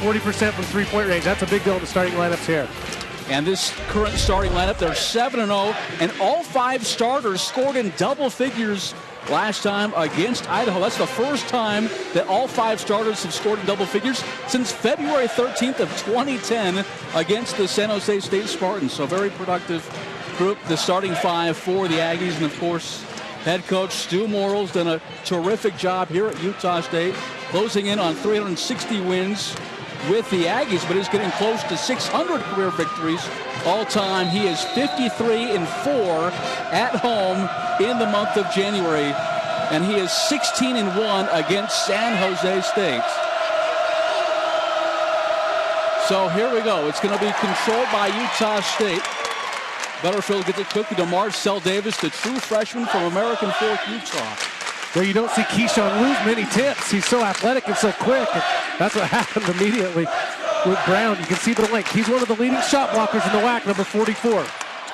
40% from three-point range. That's a big deal in the starting lineups here. And this current starting lineup, they're 7-0, and all 5 starters scored in double figures last time against Idaho. That's the first time that all 5 starters have scored in double figures since February 13th of 2010 against the San Jose State Spartans. So very productive group, the starting 5 for the Aggies. And, of course, head coach Stu Morrill's done a terrific job here at Utah State, closing in on 360 wins with the Aggies, but he's getting close to 600 career victories all time. He is 53-4 at home in the month of January, and he is 16-1 against San Jose State. So here we go. It's going to be controlled by Utah State. Butterfield gets it quickly to Marcel Davis, the true freshman from American Fork, Utah. Well, you don't see Keyshawn lose many tips. He's so athletic and so quick. And that's what happened immediately with Brown. You can see the link. He's one of the leading shot blockers in the WAC, number 44.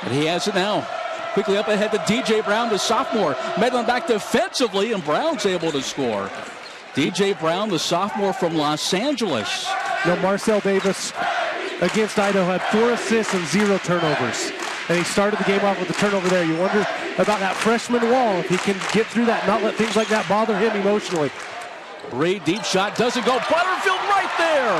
And he has it now. Quickly up ahead to DJ Brown, the sophomore. Meddling back defensively, and Brown's able to score. DJ Brown, the sophomore from Los Angeles. Now, Marcel Davis against Idaho had 4 assists and 0 turnovers. And he started the game off with a turnover there. You wonder about that freshman wall, if he can get through that, not let things like that bother him emotionally. Reed, deep shot, doesn't go. Butterfield right there.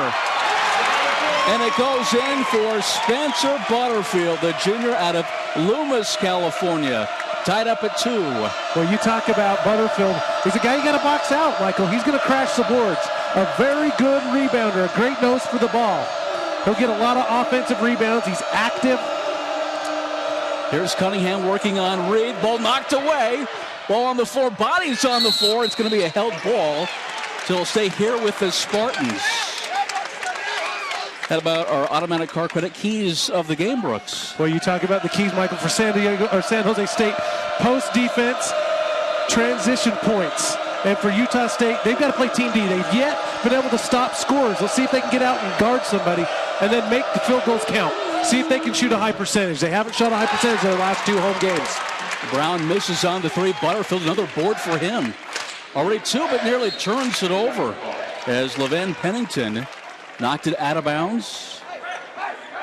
And it goes in for Spencer Butterfield, the junior out of Loomis, California. Tied up at 2. Well, you talk about Butterfield. He's a guy you got to box out, Michael. He's going to crash the boards. A very good rebounder, a great nose for the ball. He'll get a lot of offensive rebounds. He's active. Here's Cunningham working on Reed. Ball knocked away. Ball on the floor. Body's on the floor. It's going to be a held ball. So he'll stay here with the Spartans. How about our automatic car credit keys of the game, Brooks? Well, you talk about the keys, Michael, for San Jose State. Post defense, transition points. And for Utah State, they've got to play Team D. They've yet been able to stop scores. Let's see if they can get out and guard somebody and then make the field goals count. See if they can shoot a high percentage. They haven't shot a high percentage in their last 2 home games. Brown misses on the 3. Butterfield, another board for him. Already 2, but nearly turns it over as LeVan Pennington knocked it out of bounds.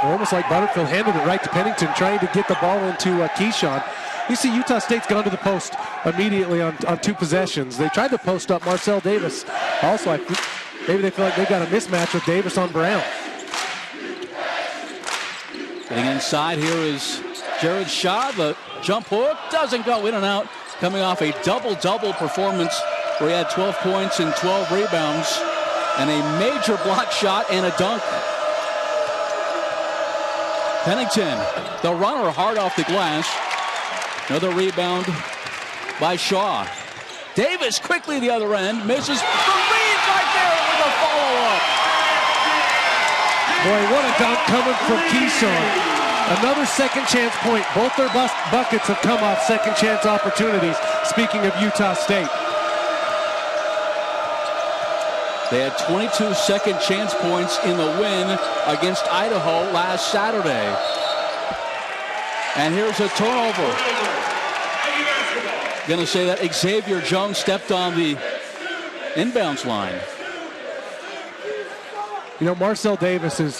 Almost like Butterfield handed it right to Pennington, trying to get the ball into Keyshawn. You see Utah State's gone to the post immediately on 2 possessions. They tried to post up Marcel Davis. Also, maybe they feel like they've got a mismatch with Davis on Brown. Getting inside here is Jared Shaw. The jump hook doesn't go, in and out. Coming off a double-double performance where he had 12 points and 12 rebounds and a major block shot and a dunk. Pennington, the runner, hard off the glass. Another rebound by Shaw. Davis quickly the other end. Misses. The lead right there with a follow-up. Boy, what a dunk coming from Keyshawn. Another second chance point. Both their buckets have come off second chance opportunities. Speaking of Utah State. They had 22 second chance points in the win against Idaho last Saturday. And here's a turnover. Going to say that Xavier Jones stepped on the inbounds line. You know, Marcel Davis is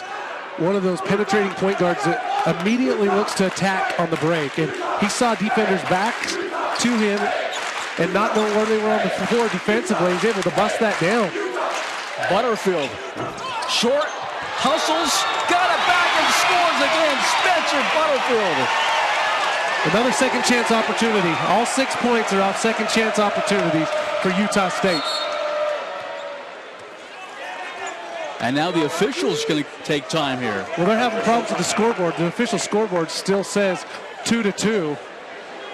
one of those penetrating point guards that immediately looks to attack on the break. And he saw defenders back to him and not knowing where they were on the floor defensively. He's able to bust that down. Butterfield, short, hustles, got it back and scores again. Spencer Butterfield. Another second chance opportunity. All 6 points are off second chance opportunities for Utah State. And now the official's going to take time here. Well, they're having problems with the scoreboard. The official scoreboard still says 2-2.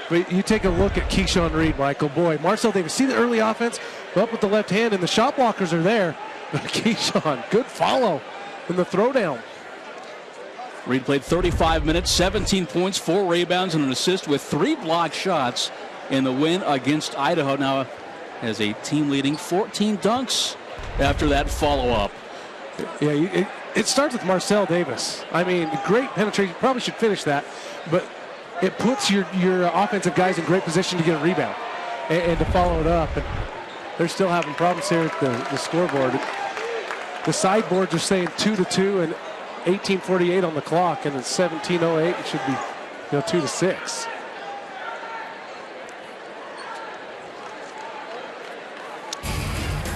But you take a look at Keyshawn Reed, Michael. Boy, Marcel Davis, see the early offense? Up with the left hand, and the shot blockers are there. But Keyshawn, good follow in the throwdown. Reed played 35 minutes, 17 points, 4 rebounds, and an assist with 3 blocked shots in the win against Idaho. Now has a team-leading 14 dunks after that follow-up. Yeah, it starts with Marcel Davis. I mean, great penetration. Probably should finish that, but it puts your offensive guys in great position to get a rebound and to follow it up. And they're still having problems here at the scoreboard. The sideboards are saying 2-2 and 18:48 on the clock, and it's 17:08. It should be 2-6.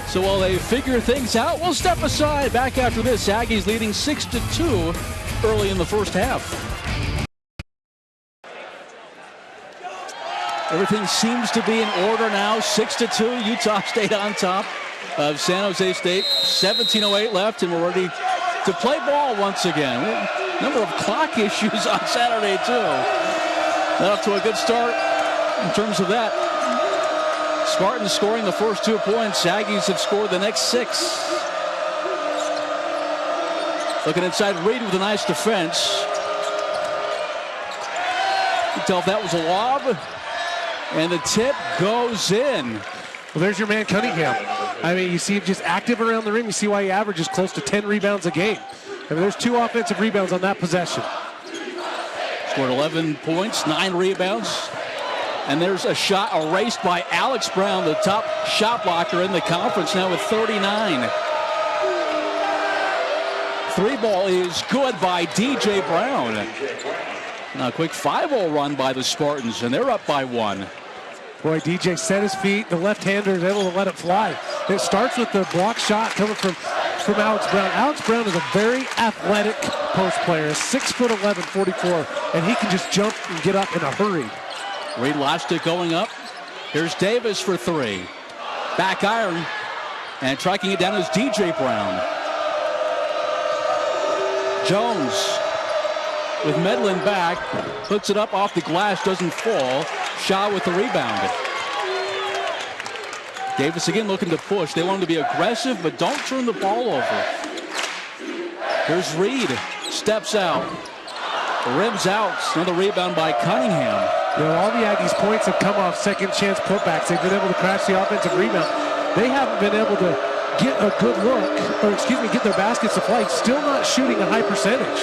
So while they figure things out, we'll step aside. Back after this, Aggies leading 6-2 early in the first half. Everything seems to be in order now. 6-2, Utah State on top of San Jose State. 17:08 left, and we're ready to play ball once again. A number of clock issues on Saturday, too. Not off to a good start in terms of that. Spartans scoring the first 2 points. Aggies have scored the next 6. Looking inside, Reed with a nice defense. You can tell if that was a lob. And the tip goes in. Well, there's your man Cunningham. I mean, you see him just active around the rim. You see why he averages close to 10 rebounds a game. I mean, there's 2 offensive rebounds on that possession. Scored 11 points, 9 rebounds. And there's a shot erased by Alex Brown, the top shot blocker in the conference now with 39. 3-ball is good by DJ Brown. Now a quick 5-0 run by the Spartans, and they're up by 1. Boy, DJ set his feet. The left-hander is able to let it fly. It starts with the block shot coming from Alex Brown. Alex Brown is a very athletic post player, 6'11", 44, and he can just jump and get up in a hurry. Reed lost it going up. Here's Davis for 3. Back iron, and tracking it down is DJ Brown. Jones with Medlin back, puts it up off the glass, doesn't fall. Shaw with the rebound. Davis again looking to push. They want him to be aggressive, but don't turn the ball over. Here's Reed, steps out, rims out. Another rebound by Cunningham. All the Aggies' points have come off second chance putbacks. They've been able to crash the offensive rebound. They haven't been able to get a good look, or get their baskets to fly. Still not shooting a high percentage.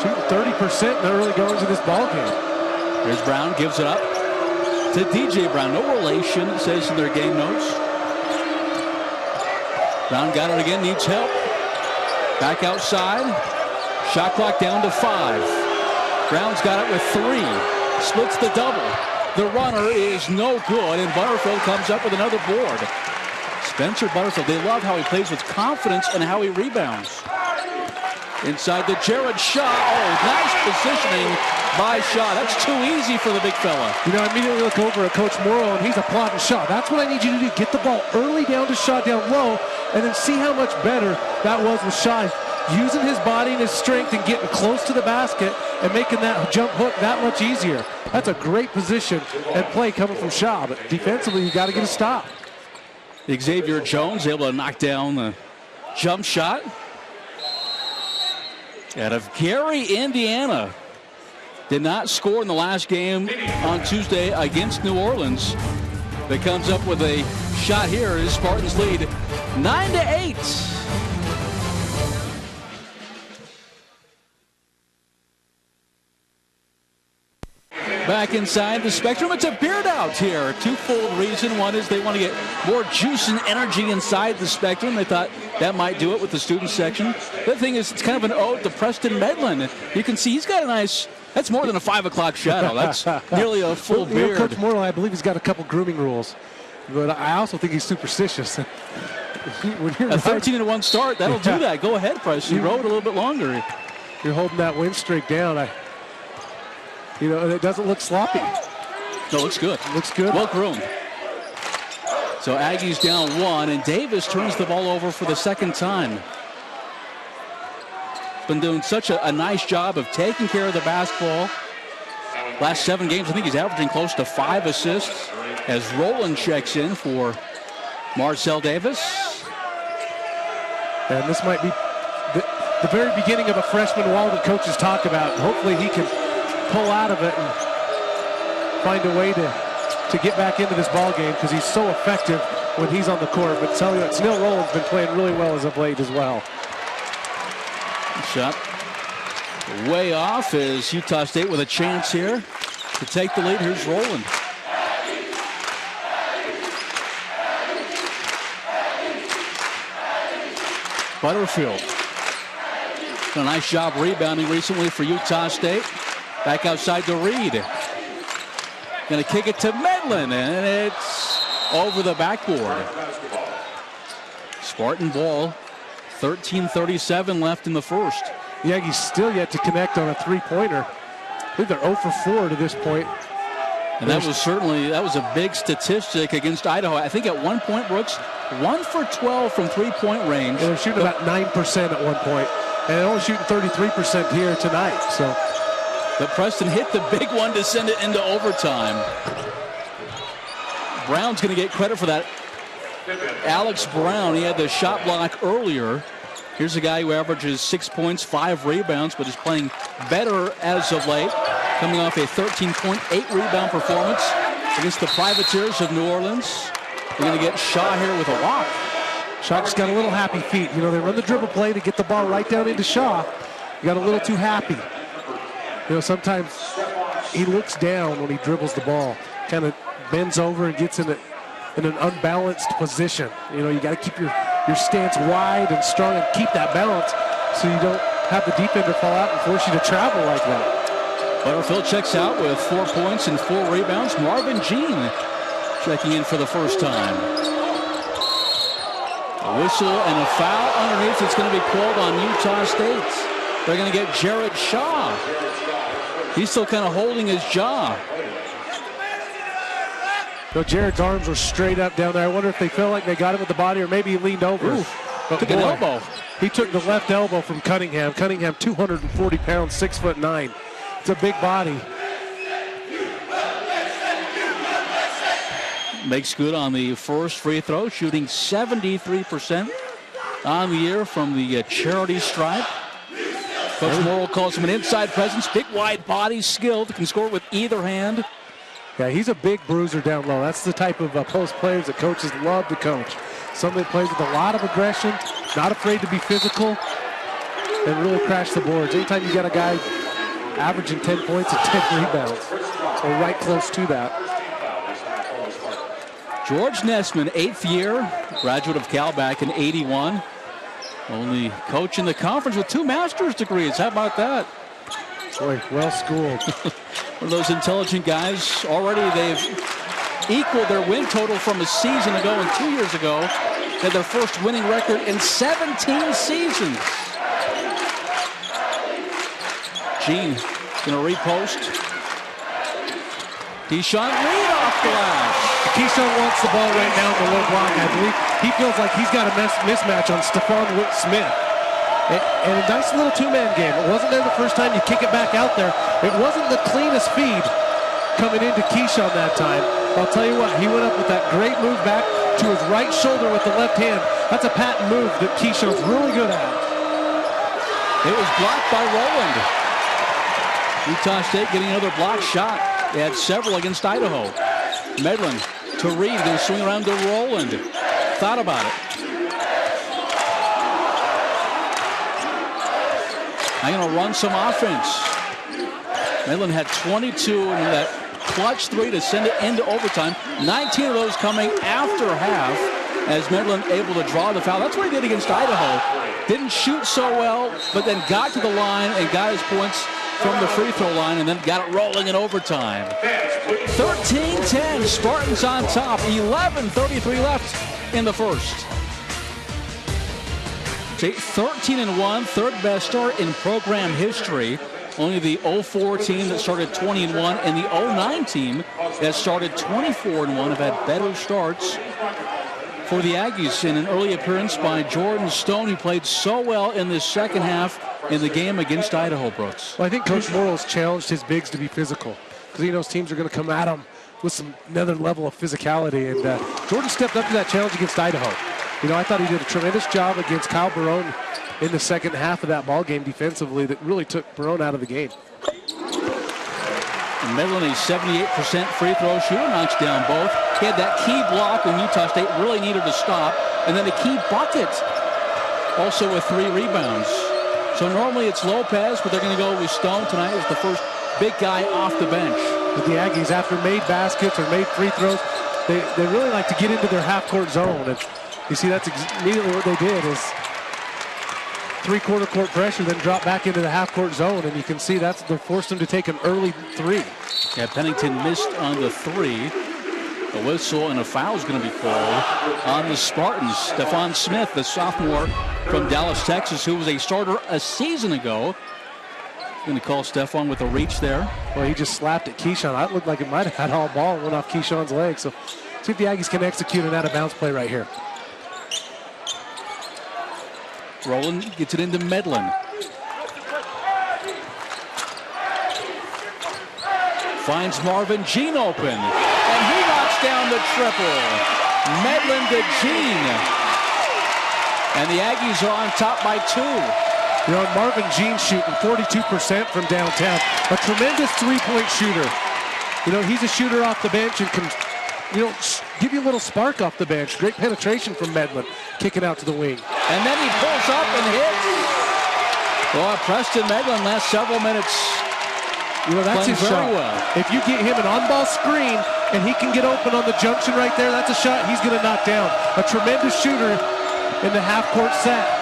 Shooting 30% in the early goings of this ball game. Here's Brown, gives it up to DJ Brown. No relation, it says in their game notes. Brown got it again, needs help. Back outside. Shot clock down to 5. Brown's got it with 3. Splits the double. The runner is no good, and Butterfield comes up with another board. Spencer Butterfield, they love how he plays with confidence and how he rebounds. Inside the Jared Shaw. Oh, nice positioning by Shaw. That's too easy for the big fella. I immediately look over at Coach Morrow, and he's applauding Shaw. That's what I need you to do. Get the ball early down to Shaw down low, and then see how much better that was with Shaw. Using his body and his strength and getting close to the basket and making that jump hook that much easier. That's a great position and play coming from Shaw, but defensively you got to get a stop. Xavier Jones able to knock down the jump shot. Out of Gary, Indiana. Did not score in the last game on Tuesday against New Orleans. That comes up with a shot here as Spartans lead 9-8. Back inside the Spectrum, it's a beard out here. Twofold reason. One is they want to get more juice and energy inside the Spectrum. They thought that might do it with the student section. The other thing is it's kind of an ode to Preston Medlin. You can see he's got a nice, that's more than a 5 o'clock shadow. That's nearly a full beard. Coach Morrow, I believe he's got a couple grooming rules. But I also think he's superstitious. A 13-1 start, that'll do that. Go ahead, Preston. You rode a little bit longer. You're holding that win streak down. It doesn't look sloppy. No, it looks good. Looks good. Well groomed. So Aggies down 1, and Davis turns the ball over for the second time. Been doing such a nice job of taking care of the basketball. Last 7 games, I think he's averaging close to 5 assists as Rowland checks in for Marcel Davis. And this might be the very beginning of a freshman wall that coaches talk about. Hopefully he can pull out of it and find a way to get back into this ball game, because he's so effective when he's on the court. But tell you what, Snell Rowland's been playing really well as of late as well. Shot way off as Utah State with a chance here to take the lead. Here's Rowland. Butterfield. Done a nice job rebounding recently for Utah State. Back outside to Reed. Going to kick it to Medlin, and it's over the backboard. Spartan ball. 13:37 left in the first. The Aggies still yet to connect on a three-pointer. I think they're 0 for 4 to this point. And that was a big statistic against Idaho. I think at one point, Brooks, 1 for 12 from three-point range. They're shooting about 9% at one point, and they're only shooting 33% here tonight. So, but Preston hit the big one to send it into overtime. Brown's going to get credit for that. Alex Brown, he had the shot block earlier. Here's a guy who averages 6 points, 5 rebounds, but is playing better as of late, coming off a 13.8 rebound performance against the Privateers of New Orleans. We're going to get Shaw here with a walk. Shaw just got a little happy feet. You know, they run the dribble play to get the ball right down into Shaw. He got a little too happy. You know, sometimes he looks down when he dribbles the ball, kind of bends over and gets in an unbalanced position. You know, you got to keep your stance wide and strong and keep that balance so you don't have the defender fall out and force you to travel like that. Butterfield checks out with 4 points and 4 rebounds. Marvin Jean checking in for the first time. A whistle and a foul underneath. It's going to be called on Utah State. They're going to get Jared Shaw. He's still kind of holding his jaw. So Jared's arms were straight up down there. I wonder if they felt like they got him with the body, or maybe he leaned over. But took an elbow. He took the left elbow from Cunningham. Cunningham, 240 pounds, 6'9". It's a big body. Makes good on the first free throw, shooting 73% on the year from the charity stripe. Coach Morrill calls him an inside presence, big wide body, skilled, can score with either hand. Yeah, he's a big bruiser down low. That's the type of post players that coaches love to coach. Somebody that plays with a lot of aggression, not afraid to be physical, and really crash the boards. Anytime you got a guy averaging 10 points and 10 rebounds, or right close to that. George Nessman, 8th year, graduate of Cal back in '81. Only coach in the conference with 2 master's degrees. How about that? Boy, well schooled. One of those intelligent guys. Already they've equaled their win total from a season ago and 2 years ago. They had their first winning record in 17 seasons. Gene going to repost. Keyshawn Reed off glass. Keyshawn wants the ball right now in the low block. I believe he feels like he's got a mismatch on Stephon Smith. And a nice little two-man game. It wasn't there the first time. You kick it back out there. It wasn't the cleanest feed coming into Keyshawn that time. I'll tell you what, he went up with that great move back to his right shoulder with the left hand. That's a patent move that Keyshawn's really good at. It was blocked by Rowland. Utah State getting another block shot. They had several against Idaho. Medlin to Reed, going to swing around to Rowland. Thought about it. I'm going to run some offense. Medlin had 22 in that clutch 3 to send it into overtime. 19 of those coming after half as Medlin able to draw the foul. That's what he did against Idaho. Didn't shoot so well, but then got to the line and got his points from the free throw line and then got it rolling in overtime. 13-10, Spartans on top. 11:33 left in the first. 13-1, third best start in program history. Only the 04 team that started 20-1 and the 09 team that started 24-1 have had better starts for the Aggies. In an early appearance by Jordan Stone, who played so well in the second half in the game against Idaho, Brooks. Well, I think Coach Morrill's challenged his bigs to be physical because he knows teams are going to come at him with another level of physicality. And Jordan stepped up to that challenge against Idaho. You know, I thought he did a tremendous job against Kyle Barone in the second half of that ball game defensively that really took Barone out of the game. And Medlin, a 78% free throw shooter, knocks down both. He had that key block when Utah State really needed to stop, and then a key bucket, also with 3 rebounds. So normally it's Lopez, but they're going to go with Stone tonight as the first big guy off the bench. But the Aggies, after made baskets or made free throws, they really like to get into their half-court zone. And you see, that's immediately what they did is three-quarter court pressure, then drop back into the half-court zone, and you can see they're forced him to take an early three. Yeah, Pennington missed on the three. A whistle and a foul is going to be called on the Spartans. Stephon Smith, the sophomore from Dallas, Texas, who was a starter a season ago. Going to call Stephon with a reach there. Well, he just slapped at Keyshawn. It looked like it might have had all ball and went off Keyshawn's leg. So see if the Aggies can execute an out-of-bounds play right here. Rowland gets it into Medlin. Finds Marvin Jean open. And he knocks down the triple. Medlin to Jean. And the Aggies are on top by 2. You know, Marvin Jean shooting 42% from downtown. A tremendous three-point shooter. You know, he's a shooter off the bench and can, you know, give you a little spark off the bench. Great penetration from Medlin, kicking out to the wing. And then he pulls up and hits. Well, Preston Medlin last several minutes. You know, that's his shot. Well. If you get him an on-ball screen and he can get open on the junction right there, that's a shot he's going to knock down. A tremendous shooter in the half-court set.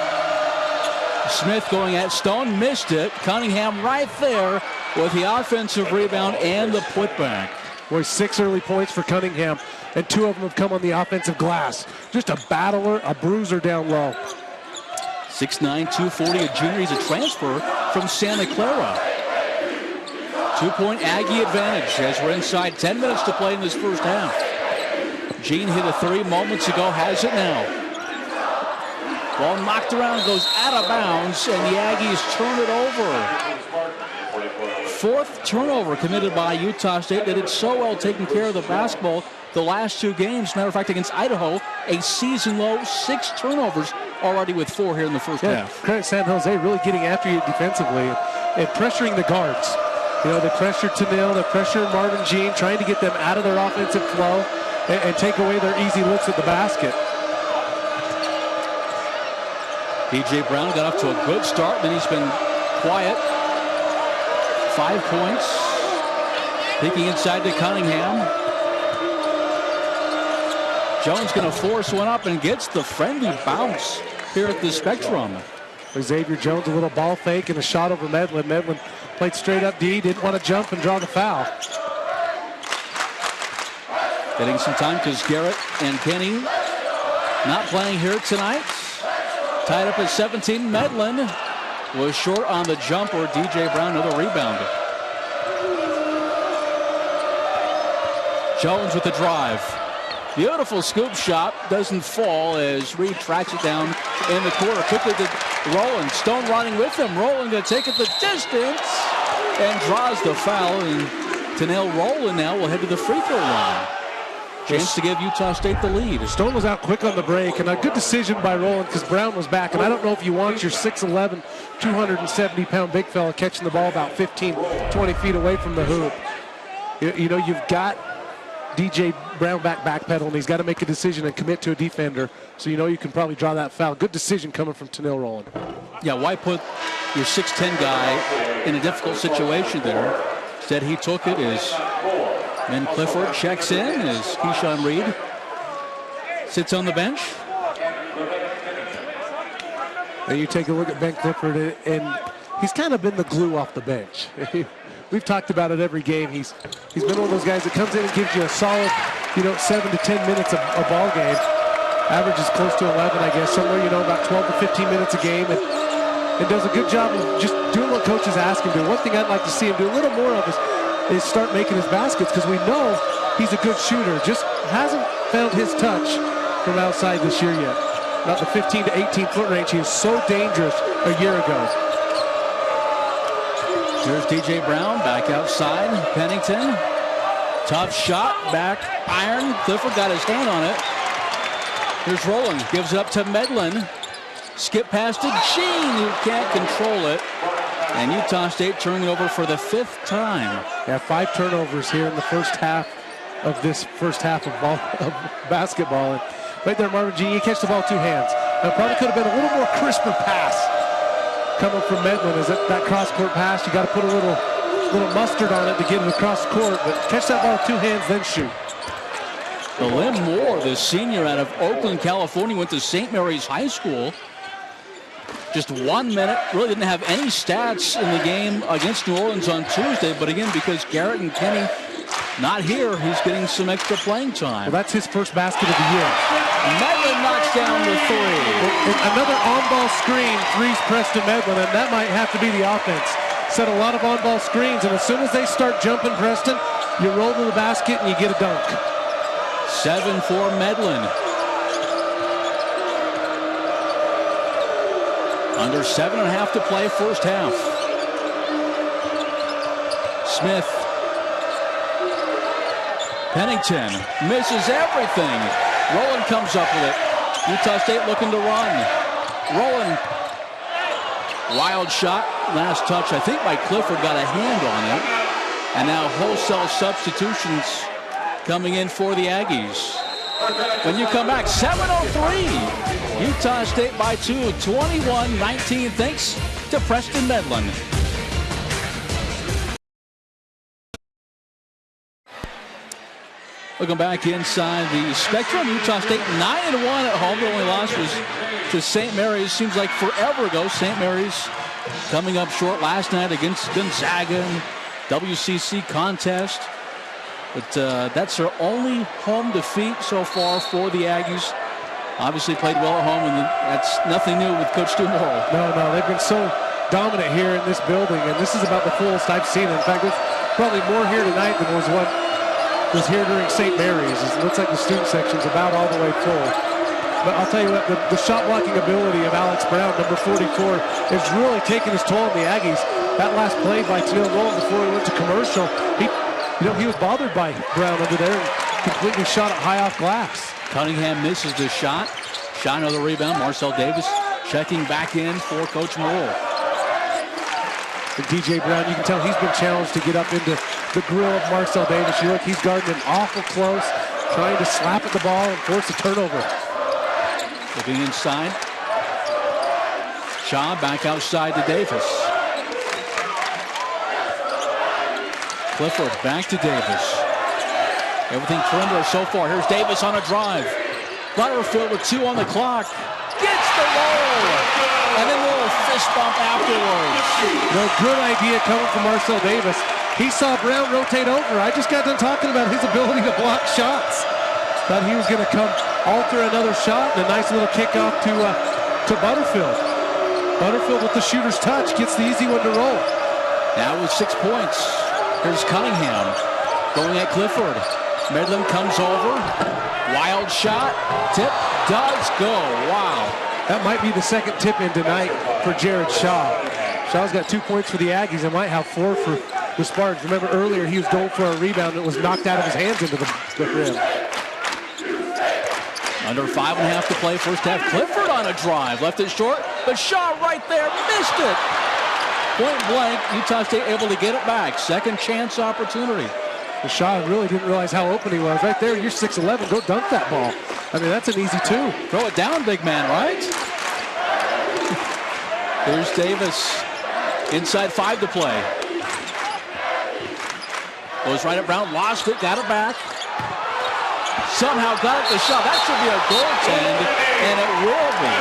Smith going at Stone, missed it. Cunningham right there with the offensive rebound and the putback. Boy, 6 early points for Cunningham, and 2 of them have come on the offensive glass. Just a battler, a bruiser down low. 6'9", 240, a junior. He's a transfer from Santa Clara. 2-point Aggie advantage as we're inside 10 minutes to play in this first half. Jean hit a 3 moments ago, has it now. Ball knocked around, goes out of bounds, and the Aggies turn it over. 4th turnover committed by Utah State. They did so well taking care of the basketball the last 2 games. Matter of fact, against Idaho, a season-low 6 turnovers already with 4 here in the first half. Credit San Jose really getting after you defensively and pressuring the guards. You know, they pressured Tennille, they pressured Marvin Jean, trying to get them out of their offensive flow and take away their easy looks at the basket. DJ Brown got off to a good start, then he's been quiet. 5 points. Peeking inside to Cunningham. Jones going to force one up and gets the friendly bounce here at the Spectrum. Xavier Jones, a little ball fake and a shot over Medlin. Medlin played straight up D, didn't want to jump and draw the foul. Getting some time because Garrett and Kenny not playing here tonight. Tied up at 17. Medlin was short on the jumper. DJ Brown, another rebounder. Jones with the drive. Beautiful scoop shot. Doesn't fall as Reed tracks it down in the corner. Quickly to Rowland. Stone running with him. Rowland going to take it the distance and draws the foul. And Tennille Rowland now will head to the free throw line. Chance to give Utah State the lead. Stone was out quick on the break, and a good decision by Rowland because Brown was back. And I don't know if you want your 6'11", 270-pound big fella catching the ball about 15, 20 feet away from the hoop. You know, you've got DJ Brown backpedaling. He's got to make a decision and commit to a defender. So you know you can probably draw that foul. Good decision coming from Tennille Rowland. Yeah, why put your 6'10" guy in a difficult situation there? Instead, he took it as Ben Clifford checks in as Keyshawn Reed sits on the bench. And you take a look at Ben Clifford, and he's kind of been the glue off the bench. We've talked about it every game. He's been one of those guys that comes in and gives you a solid, 7 to 10 minutes of a ball game. Average is close to 11, I guess, somewhere, about 12 to 15 minutes a game. And does a good job of just doing what coaches ask him to. One thing I'd like to see him do a little more of is start making his baskets, because we know he's a good shooter. Just hasn't found his touch from outside this year yet. Not the 15 to 18-foot range. He was so dangerous a year ago. Here's DJ Brown back outside. Pennington. Tough shot. Back iron. Clifford got his hand on it. Here's Rowland. Gives it up to Medlin. Skip past to Jean, who can't control it. And Utah State turning it over for the 5th time. Yeah, 5 turnovers here in the first half of this first half of basketball. And right there, Marvin Jean, you catch the ball 2 hands. Now, probably could have been a little more crisper pass coming from Medlin. Is that cross-court pass? You got to put a little mustard on it to get it across the court. But catch that ball with 2 hands, then shoot. Lynn Moore, the senior out of Oakland, California, went to St. Mary's High School. just 1 minute. Really didn't have any stats in the game against New Orleans on Tuesday. But again, because Garrett and Kenny not here, he's getting some extra playing time. Well, that's his first basket of the year. Medlin knocks down the three. Another on-ball screen, threes Preston Medlin, and that might have to be the offense. Set a lot of on-ball screens, and as soon as they start jumping Preston, you roll to the basket and you get a dunk. 7 for Medlin. Under 7.5 to play, first half. Smith. Pennington misses everything. Rowland comes up with it. Utah State looking to run. Rowland. Wild shot. Last touch, I think, by Clifford, got a hand on it. And now wholesale substitutions coming in for the Aggies. When you come back, 7:03. Utah State by 2, 21-19. Thanks to Preston Medlin. Looking back inside the Spectrum, Utah State 9-1 at home. The only loss was to St. Mary's. Seems like forever ago. St. Mary's coming up short last night against Gonzaga in WCC contest. But that's their only home defeat so far for the Aggies. Obviously played well at home, and that's nothing new with Coach Stu Morrill. No, they've been so dominant here in this building, and this is about the fullest I've seen it. In fact, there's probably more here tonight than was here during St. Mary's. It looks like the student section's about all the way full. But I'll tell you what, the shot blocking ability of Alex Brown, number 44, is really taking his toll on the Aggies. That last play by Tennille Rowland before he went to commercial, he was bothered by Brown under there and completely shot it high off glass. Cunningham misses the shot. Shot another rebound. Marcel Davis checking back in for Coach Morrill. And DJ Brown, you can tell he's been challenged to get up into the grill of Marcel Davis. You look, he's guarding him awful close, trying to slap at the ball and force a turnover. Looking inside. Shaw back outside to Davis. Clifford back to Davis. Everything perimeter so far. Here's Davis on a drive. Butterfield with 2 on the clock. Gets the roll. And then a little fist bump afterwards. No, good idea coming from Marcel Davis. He saw Brown rotate over. I just got done talking about his ability to block shots. Thought he was going to come alter another shot, and a nice little kickoff to Butterfield. Butterfield with the shooter's touch gets the easy one to roll. Now with 6 points. Here's Cunningham going at Clifford. Medlin comes over. Wild shot. Tip does go. Wow. That might be the second tip in tonight for Jared Shaw. Shaw's got 2 points for the Aggies and might have 4 for the Spartans. Remember earlier he was going for a rebound that was knocked out of his hands into the rim. Under 5.5 to play, first half. Clifford on a drive. Left it short, but Shaw right there. Missed it. Point blank, Utah State able to get it back. Second chance opportunity. Shaw really didn't realize how open he was. Right there, you're 6'11", go dunk that ball. I mean, that's an easy 2. Throw it down, big man, right? Here's Davis. Inside 5 to play. Goes right at Brown, lost it, got it back. Somehow got it to Shaw. That should be a goaltend, and it will be.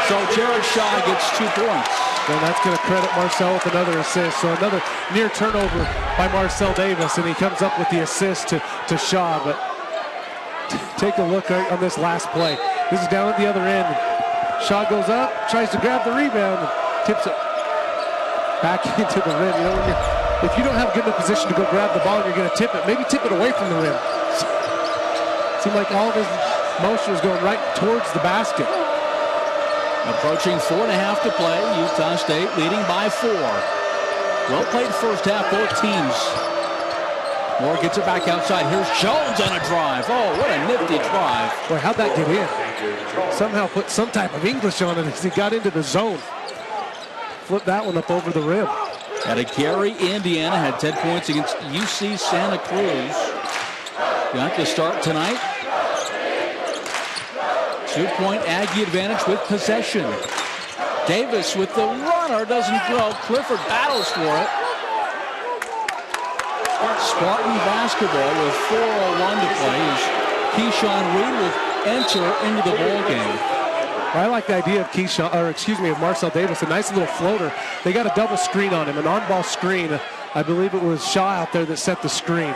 So Jared Shaw gets 2 points. And that's going to credit Marcel with another assist. So another near turnover by Marcel Davis, and he comes up with the assist to Shaw. But take a look on this last play. This is down at the other end. Shaw goes up, tries to grab the rebound, and tips it back into the rim. You know, if you don't have a good enough position to go grab the ball and you're going to tip it, maybe tip it away from the rim. Seemed like all of his motion was going right towards the basket. Approaching 4.5 to play. Utah State leading by 4. Well played first half, both teams. Moore gets it back outside. Here's Jones on a drive. Oh, what a nifty drive. Boy, how'd that get in? Somehow put some type of English on it as he got into the zone. Flipped that one up over the rim. Out of Gary, Indiana, had 10 points against UC Santa Cruz. Got to start tonight. 2-point Aggie advantage with possession. Davis with the runner, doesn't go. Clifford battles for it. Spartan basketball with 4:01 to play as Keyshawn Reed will enter into the ball game. I like the idea of of Marcel Davis. A nice little floater. They got a double screen on him, an on-ball screen. I believe it was Shaw out there that set the screen.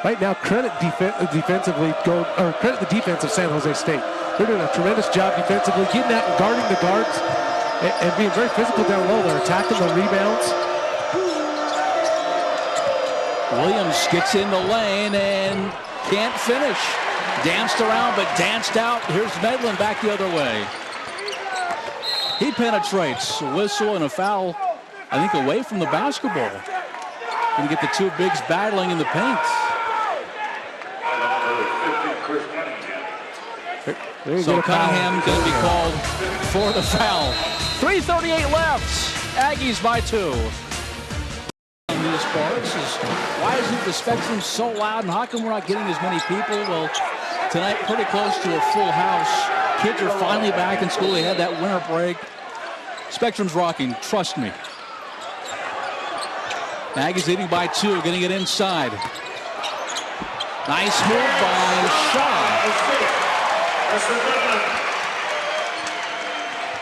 Right now, credit credit the defense of San Jose State. They're doing a tremendous job defensively, getting out and guarding the guards and being very physical down low. They're attacking the rebounds. Williams gets in the lane and can't finish. Danced around, but danced out. Here's Medlin back the other way. He penetrates. A whistle and a foul, I think, away from the basketball. Going to get the two bigs battling in the paint. So Cunningham going to be called for the foul. 3:38 left. Aggies by 2. On these parts is, why isn't the Spectrum so loud, and how come we're not getting as many people? Well, tonight pretty close to a full house. Kids are finally back in school. They had that winter break. Spectrum's rocking, trust me. Aggies leading by 2, getting it inside. Nice move by Shaw.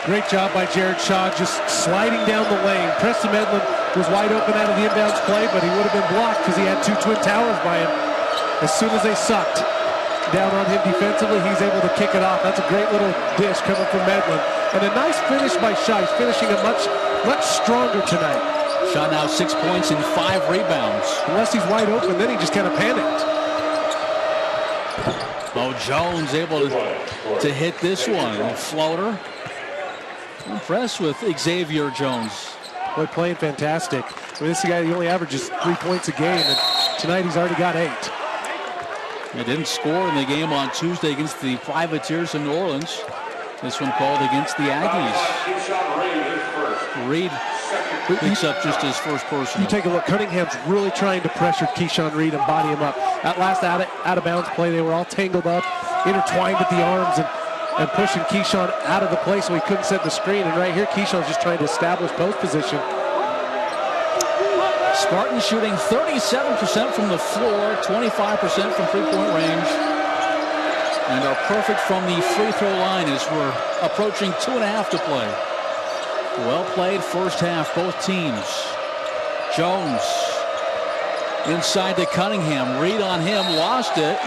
Great job by Jared Shaw, just sliding down the lane. Preston Medlin was wide open out of the inbounds play, but he would have been blocked because he had two Twin Towers by him. As soon as they sucked down on him defensively, he's able to kick it off. That's a great little dish coming from Medlin. And a nice finish by Shaw. He's finishing it much stronger tonight. Shaw now 6 points and 5 rebounds. Unless he's wide open, then he just kind of panicked. Oh, Jones able to hit this one. A floater. I'm impressed with Xavier Jones. Boy, playing fantastic. I mean, this guy, he only averages 3 points a game, and tonight he's already got 8. He didn't score in the game on Tuesday against the Privateers in New Orleans. This one called against the Aggies. Reed picks up just his first personal. You take a look. Cunningham's really trying to pressure Keyshawn Reed and body him up. That last out of bounds play, they were all tangled up, intertwined at the arms, and pushing Keyshawn out of the play so he couldn't set the screen. And right here, Keyshawn's just trying to establish post position. Spartans shooting 37% from the floor, 25% from three-point range, and are perfect from the free throw line as we're approaching 2.5 to play. Well played first half, both teams. Jones inside to Cunningham. Reed on him, lost it.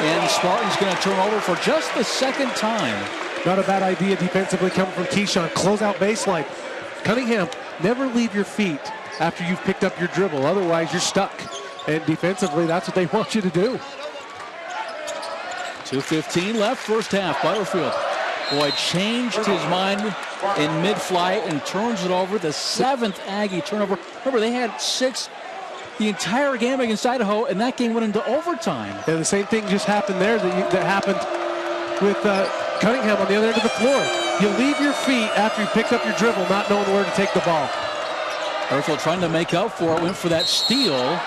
And Spartan's going to turn over for just the second time. Not a bad idea defensively coming from Keyshawn. Close out baseline. Cunningham, never leave your feet after you've picked up your dribble. Otherwise, you're stuck. And defensively, that's what they want you to do. 2:15 left, first half. Butterfield, boy, changed his mind in mid-flight and turns it over. The 7th Aggie turnover. Remember, they had 6 the entire game against Idaho, and that game went into overtime. And the same thing just happened there that happened with Cunningham on the other end of the floor. You leave your feet after you picked up your dribble, not knowing where to take the ball. Butterfield trying to make up for it, went for that steal.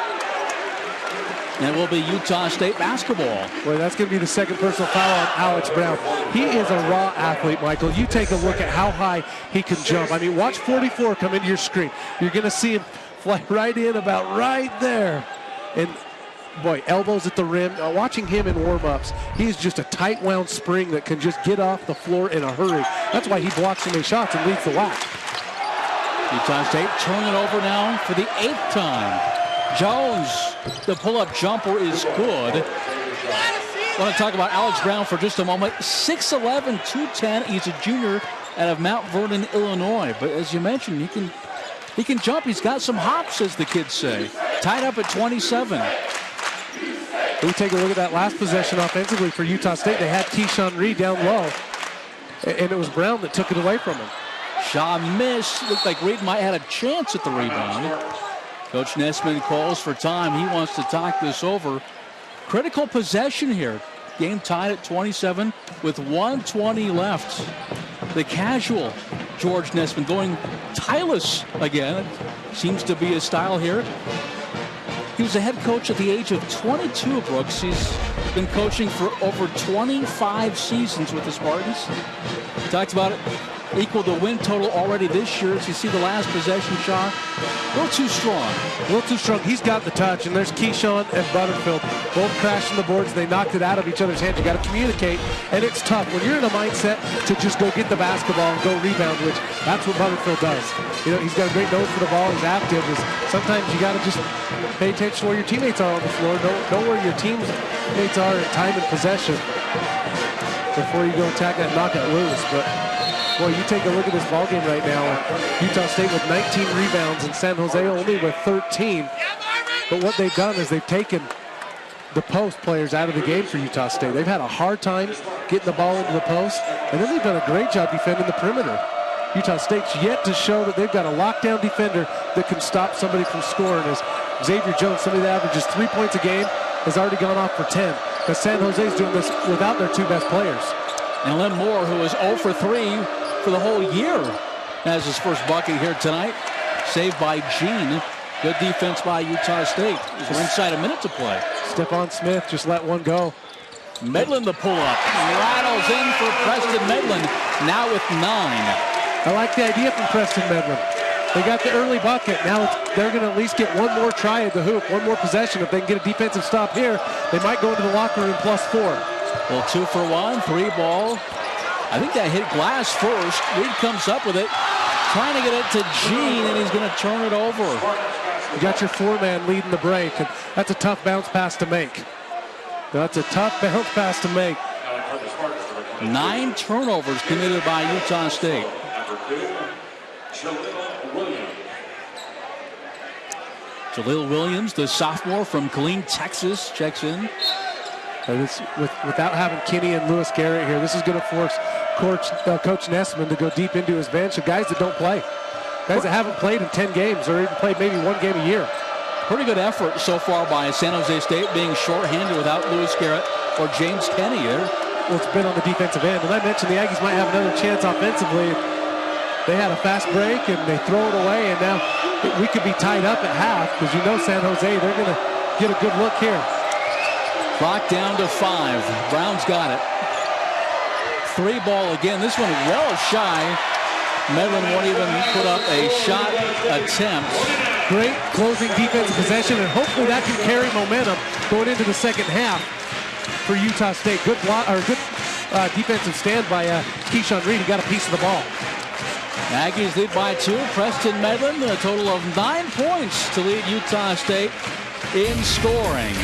And it will be Utah State basketball. Boy, that's going to be the second personal foul on Alex Brown. He is a raw athlete, Michael. You take a look at how high he can jump. I mean, watch 44 come into your screen. You're going to see him fly right in about right there. And, boy, elbows at the rim. Watching him in warm-ups, he's just a tight-wound spring that can just get off the floor in a hurry. That's why he blocks so many shots and leads the WAC. Utah State turning it over now for the 8th time. Jones, the pull-up jumper is good. I want to talk about Alex Brown for just a moment. 6'11", 210. He's a junior out of Mount Vernon, Illinois. But as you mentioned, he can jump. He's got some hops, as the kids say. Tied up at 27. We take a look at that last possession offensively for Utah State. They had Keyshawn Reed down low, and it was Brown that took it away from him. Shaw missed. Looked like Reed might have had a chance at the rebound. Coach Nessman calls for time. He wants to talk this over. Critical possession here. Game tied at 27 with 1:20 left. The casual George Nessman going tireless again. Seems to be his style here. He was a head coach at the age of 22, Brooks. He's been coaching for over 25 seasons with the Spartans. Talked about it. Equaled the win total already this year. As you see the last possession shot, a little too strong. A little too strong. He's got the touch, and there's Keyshawn and Butterfield both crashing the boards. They knocked it out of each other's hands. You got to communicate, and it's tough when you're in a mindset to just go get the basketball and go rebound, which that's what Butterfield does. You know, he's got a great nose for the ball. He's active. Sometimes you got to just pay attention to where your teammates are on the floor. Know where your teammates are in time and possession before you go attack that, knock it loose. But boy, you take a look at this ball game right now. Utah State with 19 rebounds and San Jose only with 13. But what they've done is they've taken the post players out of the game for Utah State. They've had a hard time getting the ball into the post, and then they've done a great job defending the perimeter. Utah State's yet to show that they've got a lockdown defender that can stop somebody from scoring. As Xavier Jones, somebody that averages 3 points a game, has already gone off for 10. But San Jose's doing this without their two best players. And Len Moore, who is 0 for 3 for the whole year, has his first bucket here tonight. Saved by Gene. Good defense by Utah State. We're inside a minute to play. Stephon Smith just let one go. Medlin the pull-up. Rattles in for Preston Medlin, now with 9. I like the idea from Preston Medlin. They got the early bucket. Now they're going to at least get one more try at the hoop, one more possession. If they can get a defensive stop here, they might go into the locker room +4. Well, 2 for 1, 3 ball. I think that hit glass first. Reed comes up with it, trying to get it to Gene, and he's going to turn it over. You got your 4-man leading the break, and that's a tough bounce pass to make. That's a tough bounce pass to make. 9 turnovers committed by Utah State. Jaleel Williams, the sophomore from Killeen, Texas, checks in. Without having Kinney and Lewis Garrett here, this is going to force Coach Nessman to go deep into his bench of guys that don't play. Guys that haven't played in 10 games or even played maybe 1 game a year. Pretty good effort so far by San Jose State, being shorthanded without Lewis Garrett or James Kenny here. Well, it's been on the defensive end. And I mentioned the Aggies might have another chance offensively. They had a fast break and they throw it away, and now we could be tied up at half because you know San Jose, they're going to get a good look here. Clock down to 5. Brown's got it. 3 ball again. This one well shy. Medlin won't even put up a shot attempt. Great closing defensive possession, and hopefully that can carry momentum going into the second half for Utah State. Good block or good defensive stand by Keyshawn Reed. He got a piece of the ball. Aggies lead by 2. Preston Medlin, a total of 9 points to lead Utah State in scoring.